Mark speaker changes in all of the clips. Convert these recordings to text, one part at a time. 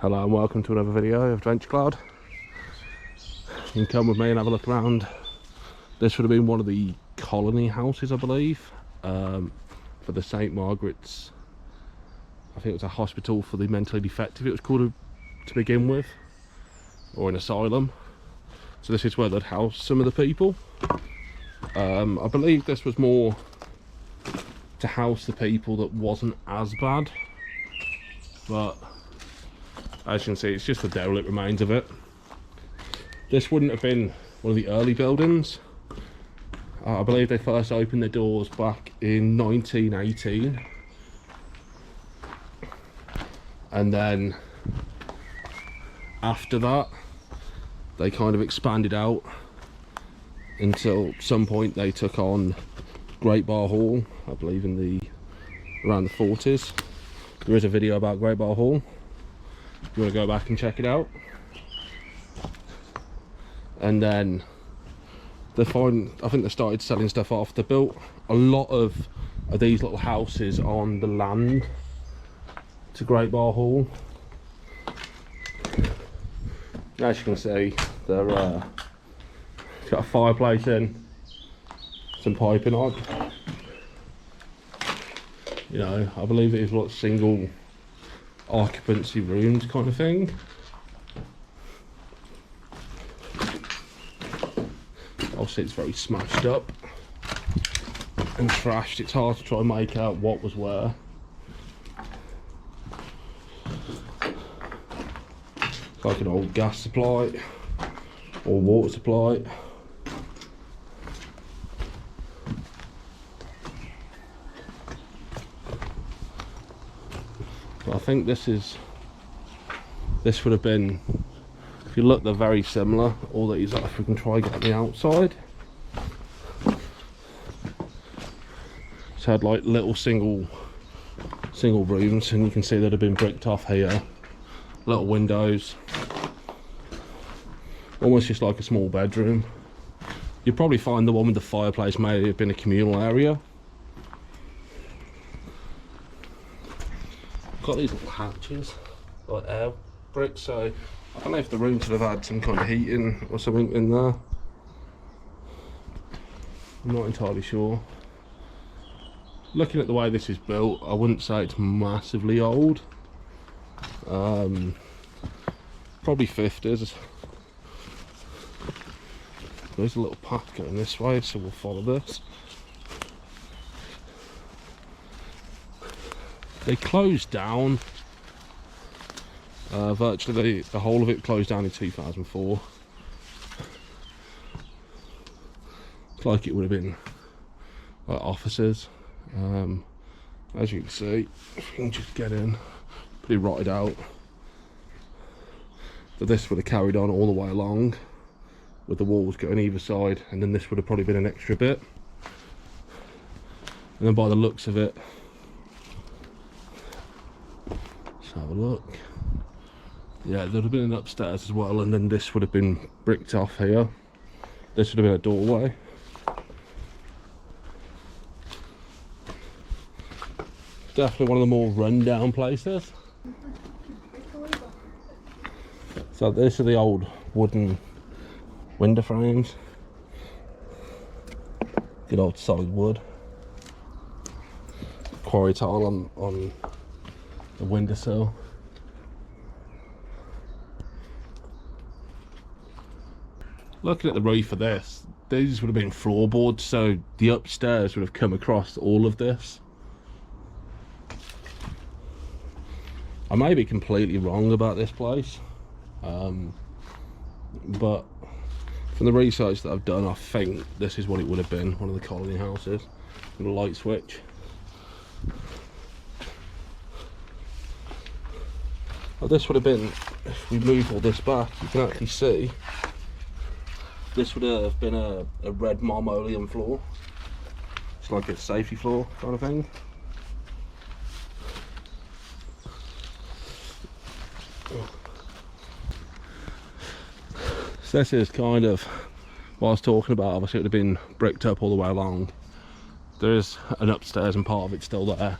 Speaker 1: Hello and welcome to another video of Adventure Cloud. You can come with me and have a look around. This would have been one of the colony houses, I believe, for the St Margaret's. I think it was a hospital for the mentally defective it was called to begin with, or an asylum. So this is where they'd house some of the people. I believe this was more to house the people that wasn't as bad, but as you can see, it's just the derelict remains of it. This wouldn't have been one of the early buildings. I believe they first opened their doors back in 1918. And then after that, they kind of expanded out until some point they took on Great Bar Hall, I believe around the 40s. There is a video about Great Bar Hall. If you want to go back and check it out. And then I think they started selling stuff off. They built a lot of these little houses on the land to Great Bar Hall. As you can see, they're got a fireplace in, some piping on. You know, I believe it is like single occupancy rooms kind of thing. Obviously it's very smashed up and trashed. It's hard to try and make out what was where. It's like an old gas supply or water supply. But I think this would have been, if you look, they're very similar. All that is, if we can try and get on the outside. It's had like little single rooms, and you can see that have been bricked off here. Little windows, almost just like a small bedroom. You'd probably find the one with the fireplace may have been a communal area. Got these little hatches, like air bricks, so I don't know if the rooms would have had some kind of heating or something in there. I'm not entirely sure. Looking at the way this is built, I wouldn't say it's massively old. Probably 50s. There's a little path going this way, so we'll follow this. They closed down. Virtually the whole of it closed down in 2004. It's like it would have been like offices. As you can see, if you can just get in, pretty rotted out. But this would have carried on all the way along with the walls going either side, and then this would have probably been an extra bit. And then by the looks of it, let's have a look. Yeah, there'd have been an upstairs as well, and then this would have been bricked off here. This would have been a doorway. Definitely one of the more run-down places. So these are the old wooden window frames. Good old solid wood. Quarry tile on the windowsill. Looking at the roof of this, these would have been floorboards, so the upstairs would have come across all of this. I may be completely wrong about this place, but from the research that I've done, I think this is what it would have been, one of the colony houses, with a light switch. Well, this would have been, if we move all this back, you can actually see this would have been a red marmoleum floor. It's like a safety floor kind of thing. So this is kind of what I was talking about. Obviously it would have been bricked up all the way along. There is an upstairs and part of it's still there.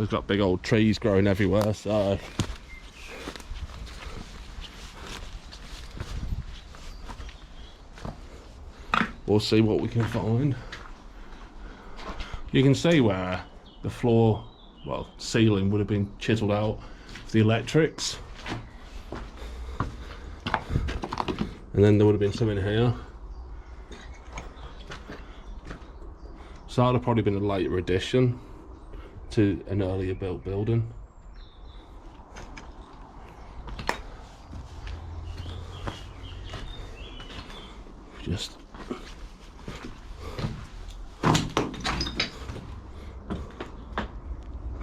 Speaker 1: There's got big old trees growing everywhere, so we'll see what we can find. You can see where the floor, well, ceiling would have been chiselled out for the electrics. And then there would have been some in here. So that would have probably been a later addition to an earlier built building. Just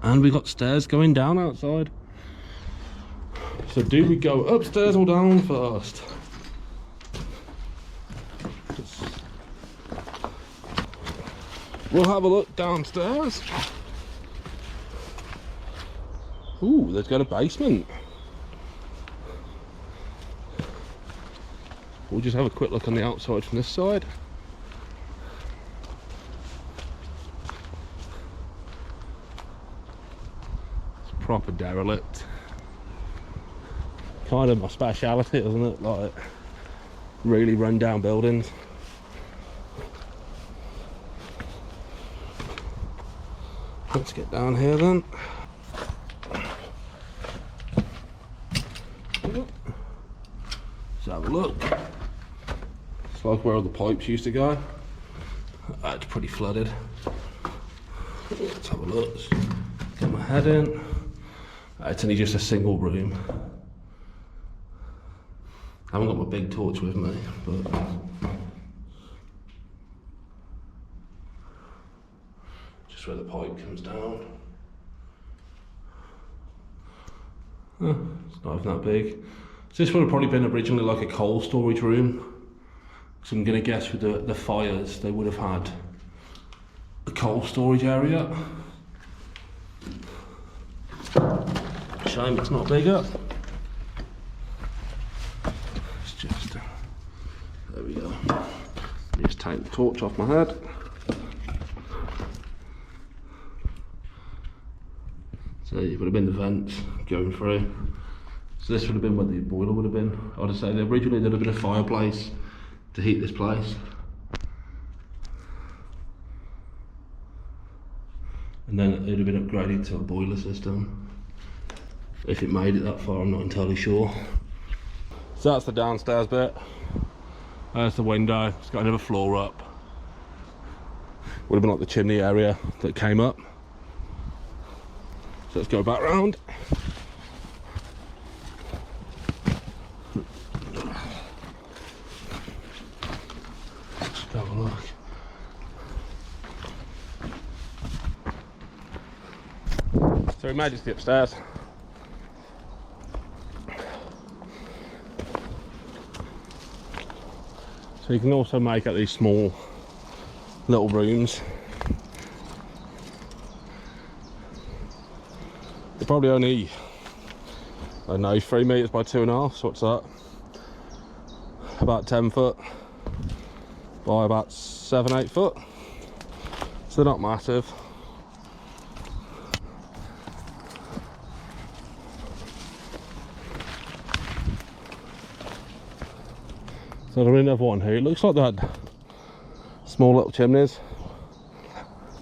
Speaker 1: and we got stairs going down outside. So do we go upstairs or down first? We'll have a look downstairs. Ooh, there's got a basement. We'll just have a quick look on the outside from this side. It's proper derelict. Kind of my speciality, isn't it? Like really run down buildings. Let's get down here then. Let's have a look. It's like where all the pipes used to go. It's pretty flooded. Let's have a look. Get my head in. It's only just a single room. I haven't got my big torch with me, but just where the pipe comes down. It's not even that big. So this would have probably been originally like a coal storage room. So I'm gonna guess with the fires, they would have had a coal storage area. Shame it's not bigger. It's just, there we go. Just take the torch off my head. So it would have been the vents going through. So this would have been where the boiler would have been. I would say that originally there would have been a fireplace to heat this place. And then it would have been upgraded to a boiler system. If it made it that far, I'm not entirely sure. So that's the downstairs bit. There's the window, it's got another floor up. Would have been like the chimney area that came up. So let's go back round. Let's have a look. So we made it to the upstairs. So you can also make out these small little rooms. They're probably only, I don't know, 3 metres by 2.5, so what's that? About 10 foot by about 7-8 foot. So they're not massive. So there's another one here. It looks like they had small little chimneys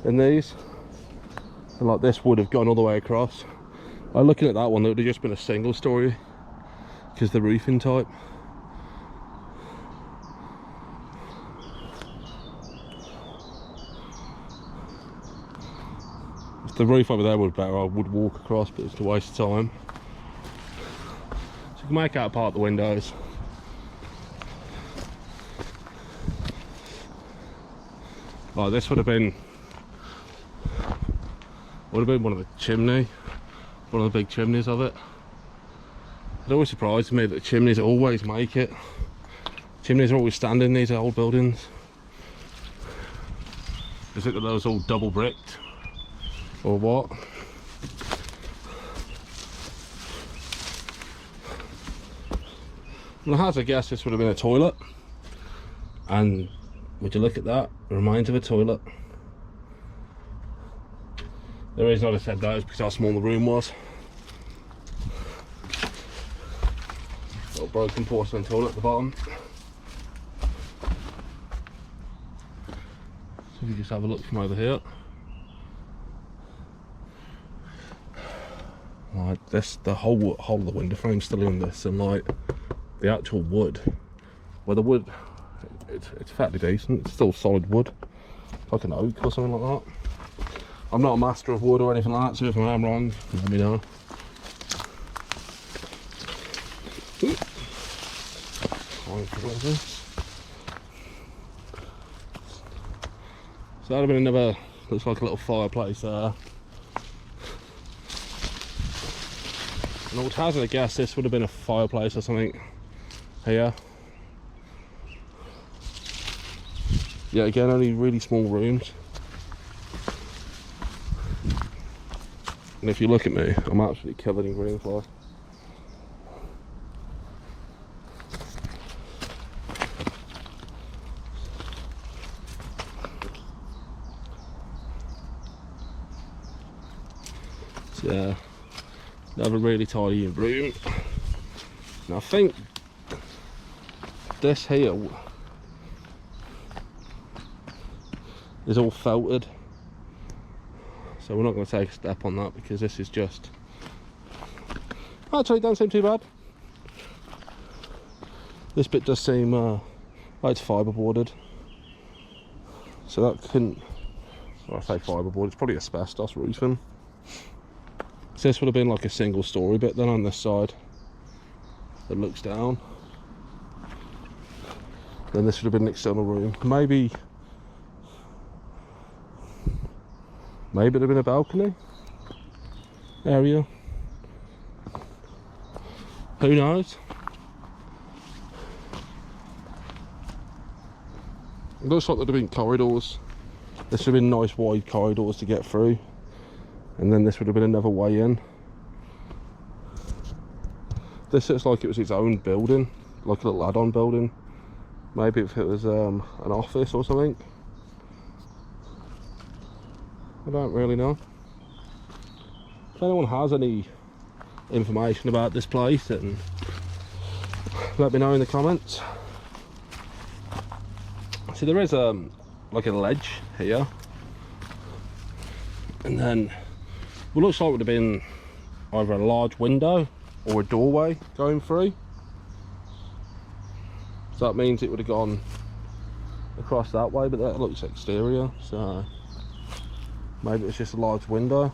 Speaker 1: in these. And like this would have gone all the way across. By looking at that one, there would have just been a single story because the roofing type. If the roof over there was better, I would walk across, but it's a waste of time. So you can make out part of the windows. Like this would have been one of the one of the big chimneys of it. It always surprises me that chimneys always make it. Chimneys are always standing in these old buildings. Is it that those all double bricked or what? Well, I hazard guess this would have been a toilet, and would you look at that? It reminds of a toilet. The reason I said that is because how small the room was. Little broken porcelain toilet at the bottom. So if you just have a look from over here. Like this, the whole of the window frame's still in this, and like the actual wood, well the wood, it's fairly decent, it's still solid wood, like an oak or something like that. I'm not a master of wood or anything like that, so if I am wrong, let me know. So that'd have been another, looks like a little fireplace there. And I would hazard a guess this would have been a fireplace or something here. Yeah, again, only really small rooms. And if you look at me, I'm absolutely covered in green fly. So, yeah, another really tidy room. Now I think this here is all felted, so we're not going to take a step on that because this is just, actually it don't seem too bad. This bit does seem like it's fibreboarded, so that couldn't, well, I say fibreboard, it's probably asbestos roofing. So this would have been like a single story bit then on this side that looks down. Then this would have been an external room. Maybe it'd have been a balcony area. Who knows? It looks like there'd have been corridors. This would have been nice wide corridors to get through. And then this would have been another way in. This looks like it was its own building, like a little add-on building. Maybe if it was an office or something. I don't really know. If anyone has any information about this place, then let me know in the comments. See, there is like a ledge here, and then what looks like would have been either a large window or a doorway going through. So that means it would have gone across that way, but that looks exterior, so maybe it's just a large window.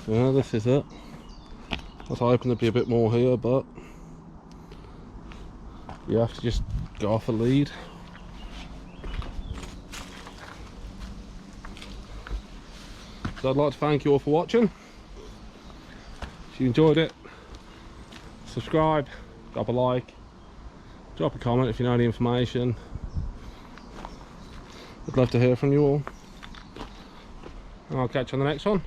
Speaker 1: Yeah, this is it. I was hoping there'd be a bit more here, but you have to just go off a lead. So I'd like to thank you all for watching. If you enjoyed it, subscribe, drop a like, drop a comment if you know any information. I'd love to hear from you all. And I'll catch you on the next one.